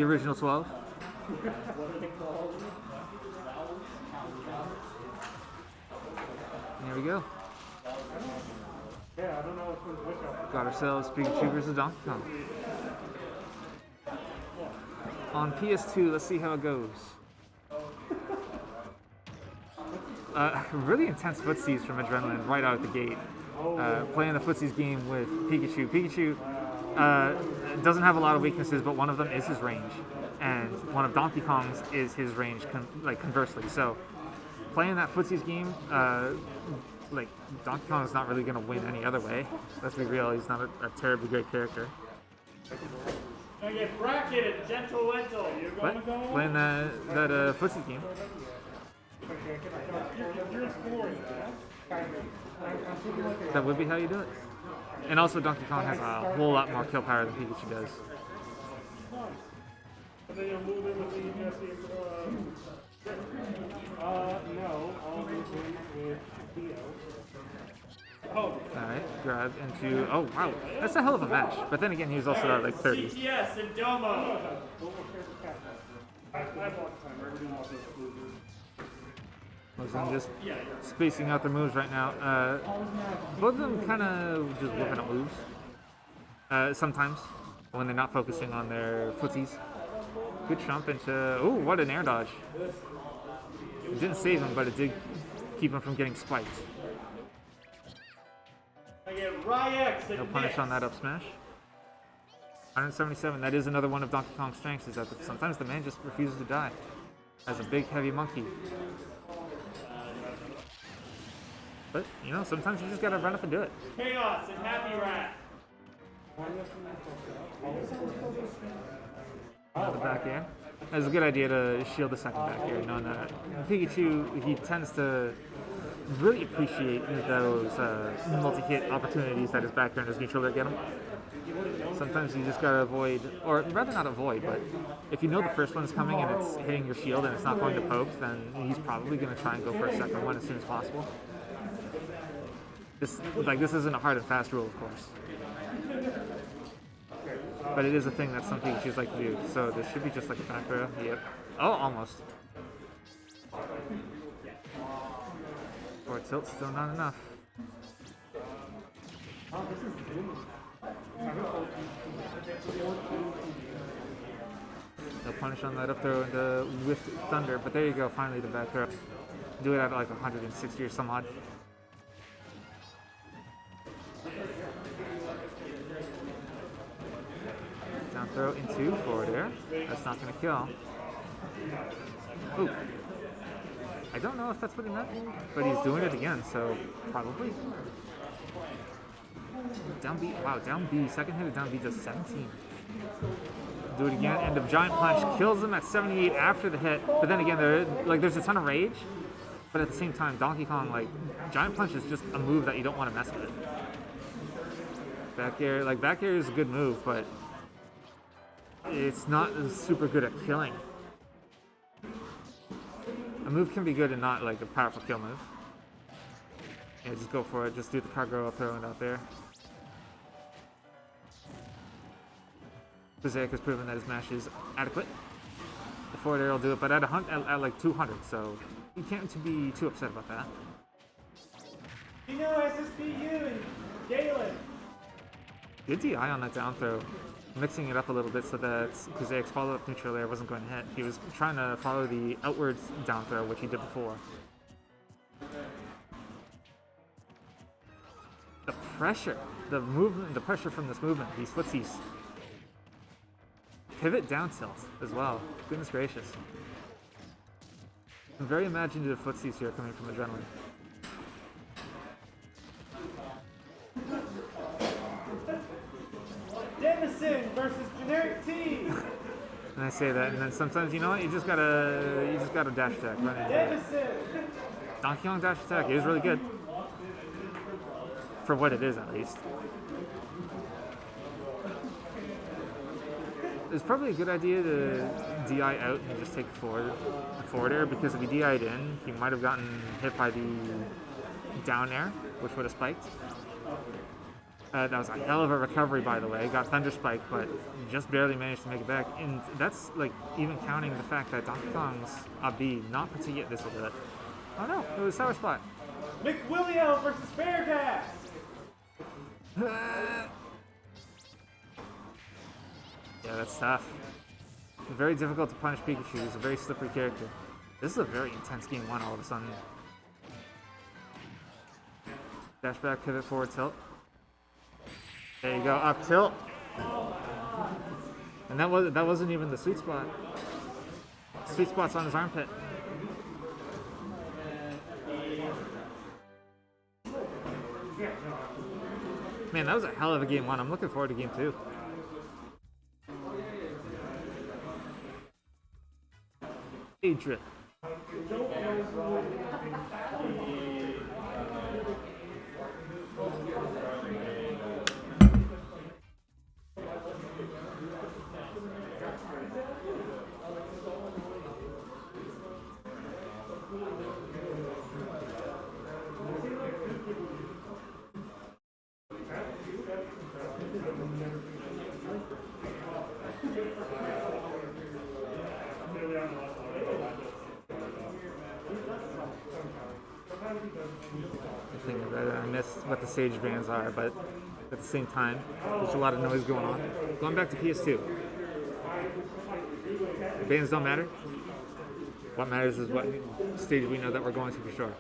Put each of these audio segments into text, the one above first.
The original 12. There we go. Got ourselves Pikachu versus Donkey Kong. On PS2, let's see how it goes. Really intense footsies from Adrenaline right out of the gate. Playing the footsies game with Pikachu. Pikachu doesn't have a lot of weaknesses, but one of them is his range. And one of Donkey Kong's is his range, conversely. So playing that footsies game, Donkey Kong is not really going to win any other way. Let's be real, he's not a terribly great character. Gonna get bracketed, gentle Wenzel. But playing that footsies game. You're exploring, That would be how you do it. And also Donkey Kong has a whole lot more kill power than Pikachu does. And then you'll move in with the Jesse. No, I'll move in with Theo. Oh. Alright, grab into. Oh, wow. That's a hell of a match. But then again, he was also at like 30. CTS and Domo. I blocked time. Everything else is exclusive. I'm just spacing out their moves right now. Both of them kind of just whipping up moves. Sometimes, when they're not focusing on their footsies. Good jump into... Oh, what an air dodge. It didn't save him, but it did keep him from getting spiked. No punish on that up smash. 177, that is another one of Donkey Kong's strengths, is that sometimes the man just refuses to die. As a big, heavy monkey. But, you know, sometimes you just gotta run up and do it. Chaos and Happy Rat. The back air. It's a good idea to shield the second back air, knowing that Pikachu, he tends to really appreciate those multi-hit opportunities that his back air and his neutral air get him. Sometimes you just gotta avoid, or rather not avoid, but if you know the first one's coming and it's hitting your shield and it's not going to poke, then he's probably gonna try and go for a second one as soon as possible. This isn't a hard and fast rule, of course. But it is a thing that some Pikachus like to do, so this should be just like a back throw. Yep. Oh, almost. Forward tilt, still not enough. No punish on that up throw into Whiffed Thunder, but there you go, finally the back throw. Do it at like 160 or some odd. Down throw into forward air. That's not going to kill. Ooh. I don't know if that's what he meant, but he's doing it again, so probably. Down B. Wow, down B. Second hit of down B does 17. Do it again. End of Giant Punch. Kills him at 78 after the hit. But then again, there's a ton of rage. But at the same time, Donkey Kong, Giant Punch is just a move that you don't want to mess with. Back air is a good move, but it's not super good at killing. A move can be good and not like a powerful kill move. Yeah, just go for it. Just do the cargo up throw and out there. Quizaic has proven that his mash is adequate. The forward air will do it, but at like 200, so you can't be too upset about that. You know SSPU and Galen. Good DI on that down throw. Mixing it up a little bit so that Quizaic's follow-up neutral air wasn't going to hit. He was trying to follow the outwards down throw, which he did before. The pressure, the movement, the pressure from this movement, these footsies. Pivot down tilt as well. Goodness gracious. Some very imaginative footsies here coming from Adrenaline. Denison versus Generic T. And I say that, and then sometimes, you know what, you just gotta dash attack, run into it. Donkey Kong dash attack is really good. For what it is, at least. It's probably a good idea to DI out and just take the forward air, because if he DI'd in, he might have gotten hit by the down air, which would have spiked. That was a hell of a recovery, by the way. Got Thunder Spike, but just barely managed to make it back. And that's like even counting the fact that Donkey Kong's up B, not particularly this will do it. Oh no, it was Sour Spot. McWillio versus Beargas! Yeah, that's tough. Very difficult to punish Pikachu. He's a very slippery character. This is a very intense game one all of a sudden. Dash back, pivot, forward, tilt. There you go, up tilt. And that wasn't even the sweet spot. Sweet spot's on his armpit. Man, that was a hell of a game one. I'm looking forward to game two. Aedre. I missed what the stage bands are, but at the same time, there's a lot of noise going on. Going back to PS2. The bands don't matter. What matters is what stage we know that we're going to for sure.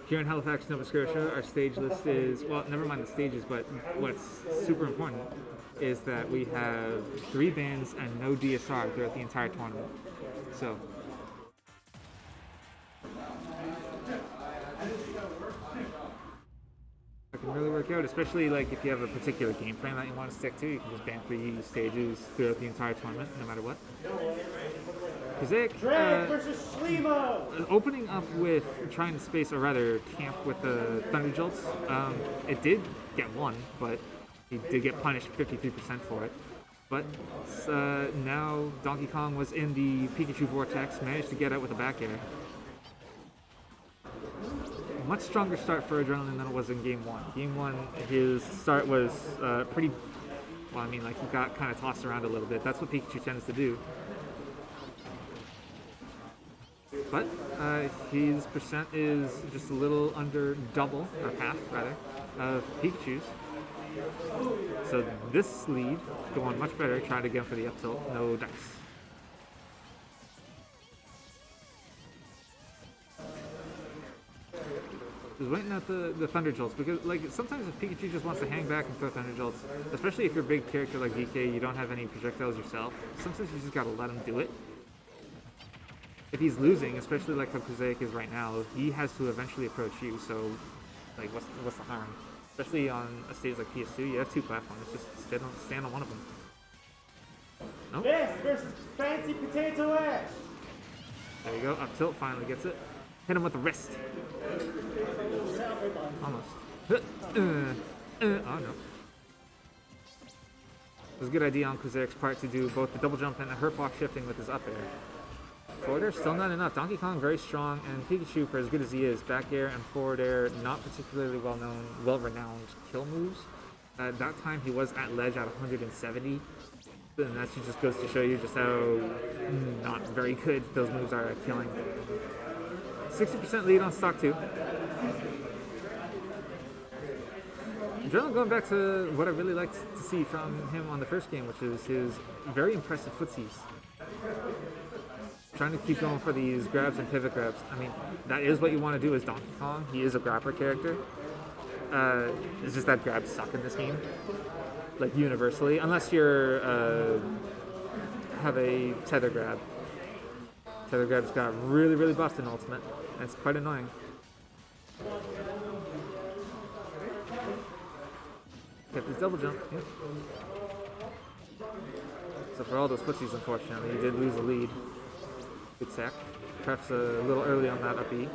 Here in Halifax, Nova Scotia, our stage list is, well, never mind the stages, but what's super important is that we have 3 bands and no DSR throughout the entire tournament. So, it can really work out, especially like if you have a particular game plan that you want to stick to. You can just ban 3 stages throughout the entire tournament, no matter what. Quizaic, opening up with trying to space, or rather camp with the Thunder Jolts, it did get 1, but he did get punished 53% for it. But now Donkey Kong was in the Pikachu Vortex, managed to get out with a back air. Much stronger start for Adrenaline than it was in Game 1. Game 1, his start was pretty, well, I mean, like he got kind of tossed around a little bit. That's what Pikachu tends to do. But his percent is just a little under double, or half rather, of Pikachu's. So this lead going much better, trying to get for the up tilt, no dice. Just waiting at the Thunder Jolts, because like sometimes if Pikachu just wants to hang back and throw Thunder Jolts, especially if you're a big character like DK, you don't have any projectiles yourself, sometimes you just gotta let him do it. If he's losing, especially like how Quizaic is right now, he has to eventually approach you, so like what's the harm? Especially on a stage like PS2, you have 2 platforms, just stand on one of them. Nope. This versus Fancy Potato Ash! There you go, up tilt, finally gets it. Hit him with the wrist. Almost. Oh no. It was a good idea on Quizaic's part to do both the double jump and the hurt block shifting with his up air. Forward air still not enough. Donkey Kong very strong, and Pikachu, for as good as he is, back air and forward air not particularly well-renowned kill moves. At that time he was at ledge at 170, and that just goes to show you just how not very good those moves are at killing. 60% lead on stock 2. Adrenaline going back to what I really liked to see from him on the first game, which is his very impressive footsies. Trying to keep going for these grabs and pivot grabs. I mean, that is what you want to do as Donkey Kong. He is a grappler character. It's just that grabs suck in this game, like universally, unless you're have a tether grab. Tether grab's got really, really buffed in Ultimate, and it's quite annoying. Get this double jump. Yep. So for all those footsies, unfortunately, he did lose the lead. Good sack. Perhaps a little early on that up E.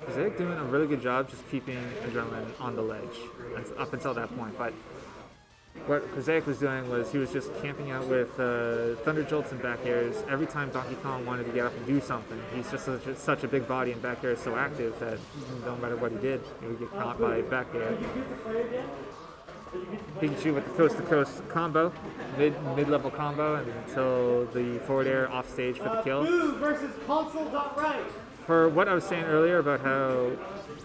Quizaic doing a really good job just keeping Adrenaline on the ledge up until that point, but What Quizaic was doing was he was just camping out with Thunder Jolts and back airs. Every time Donkey Kong wanted to get up and do something, he's just such a big body, and back air is so active that no matter what he did, he would get caught by back air. Pikachu with the coast-to-coast combo, mid-level combo, until the forward air off stage for the kill. Blue versus console.right. For what I was saying earlier about how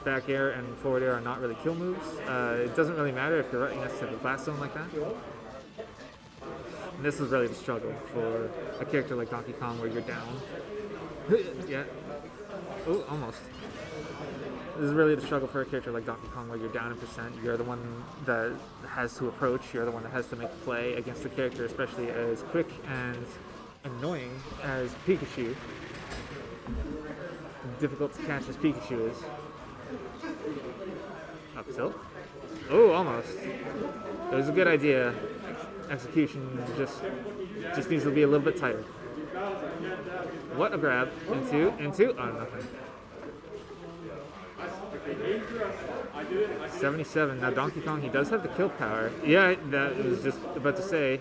back air and forward air are not really kill moves, it doesn't really matter if you're right next to the blast zone like that. And this is really the struggle for a character like Donkey Kong where you're down. Yeah. Oh, almost. This is really the struggle for a character like Donkey Kong where you're down in percent. You're the one that has to approach. You're the one that has to make the play against a character, especially as quick and annoying as Pikachu. Difficult to catch as Pikachu is. Up tilt. Oh, almost. It was a good idea. Execution just needs to be a little bit tighter. What a grab. Into. Oh, nothing. 77. Now Donkey Kong, he does have the kill power. Yeah, that was just about to say.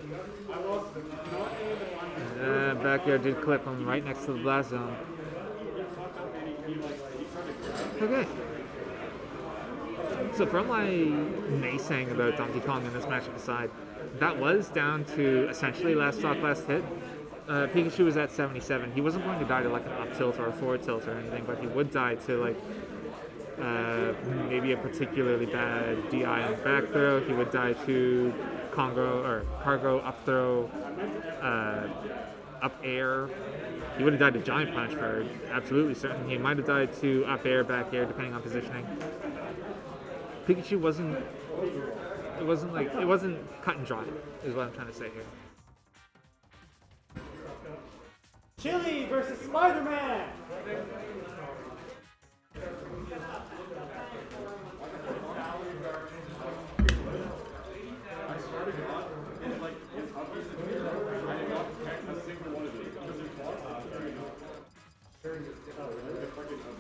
Back air did clip him right next to the blast zone. Okay. So from my naysaying about Donkey Kong in this matchup aside, that was down to essentially last stock, last hit. Pikachu was at 77. He wasn't going to die to like an up tilt or a forward tilt or anything, but he would die to like maybe a particularly bad DI on the back throw. He would die to cargo up throw, up air. He would have died to Giant Punch for absolutely certain. He might have died to up air, back air, depending on positioning. Pikachu wasn't cut and dry, is what I'm trying to say here. Chili versus Spider-Man.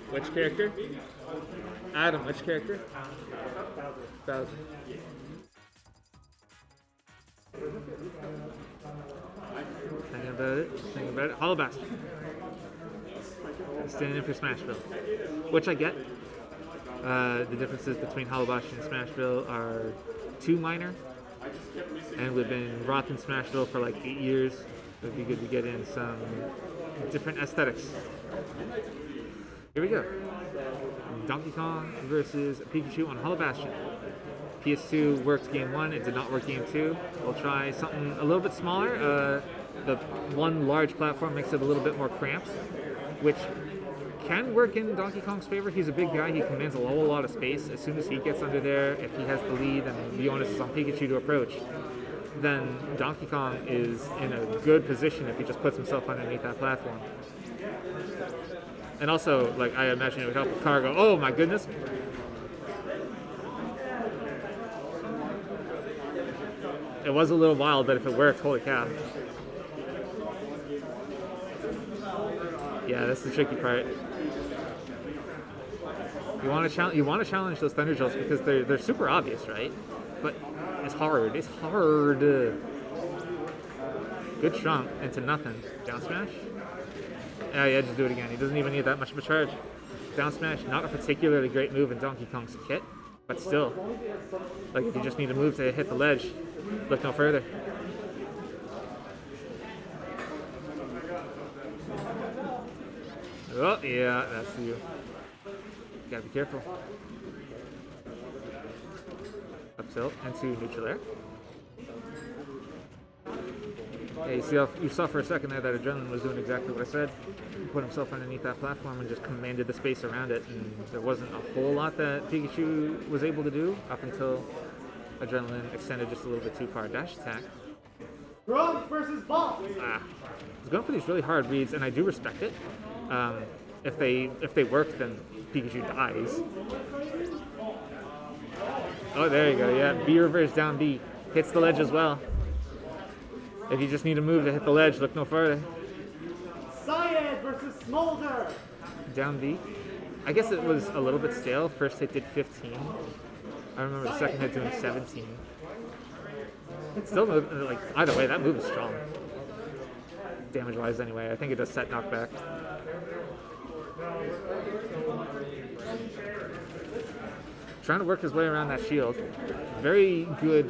Which character? Adam, which character? Bowser. Thinking about it. Hollow Bastion. Standing in for Smashville. Which I get. The differences between Hollow Bastion and Smashville are too minor. And we've been rocking Smashville for like 8 years. It would be good to get in some different aesthetics. Here we go. Donkey Kong versus Pikachu on Hollow Bastion. PS2 worked game 1, it did not work game 2. We'll try something a little bit smaller. The one large platform makes it a little bit more cramped, which can work in Donkey Kong's favor. He's a big guy, he commands a whole lot of space. As soon as he gets under there, if he has the lead and the onus is on Pikachu to approach, then Donkey Kong is in a good position if he just puts himself underneath that platform. And also, like, I imagine it would help with cargo. Oh my goodness! It was a little wild, but if it worked, holy cow. Yeah, that's the tricky part. You want to challenge those Thunder Jolts because they're super obvious, right? But it's hard. It's hard. Good trump into nothing. Down smash. Yeah, just do it again. He doesn't even need that much of a charge. Down smash, not a particularly great move in Donkey Kong's kit, but still. Like, if you just need a move to hit the ledge, look no further. Oh, yeah, that's you. Gotta be careful. Up tilt into neutral air. Yeah, you saw for a second there that Adrenaline was doing exactly what I said. He put himself underneath that platform and just commanded the space around it, and there wasn't a whole lot that Pikachu was able to do up until Adrenaline extended just a little bit too far. Dash attack. Grump versus Bolt. He's going for these really hard reads, and I do respect it. If they work, then Pikachu dies. Oh, there you go. Yeah, B reverse down B. Hits the ledge as well. If you just need a move to hit the ledge, look no further. Syed versus Smolder. Down B. I guess it was a little bit stale. First hit did 15. I remember the second hit doing 17. Still move, like, either way, that move is strong. Damage-wise, anyway. I think it does set knockback. Trying to work his way around that shield. Very good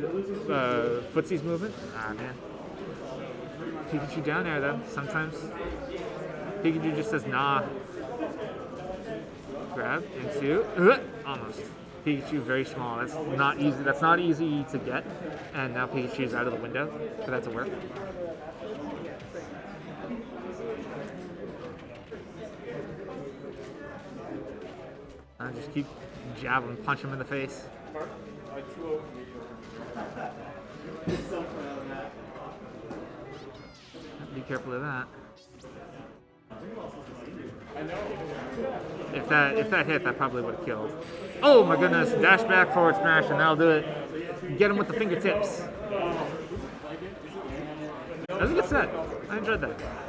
footsies movement. Ah, man. Pikachu down there, though. Sometimes Pikachu just says, nah. Grab into... almost. Pikachu very small. That's not easy. That's not easy to get. And now Pikachu's out of the window for that to work. I just keep jabbing, punch him in the face. Be careful of that. If that hit, that probably would have killed. Oh my goodness! Dash back, forward smash, and that'll do it. Get him with the fingertips. That was a good set. I enjoyed that.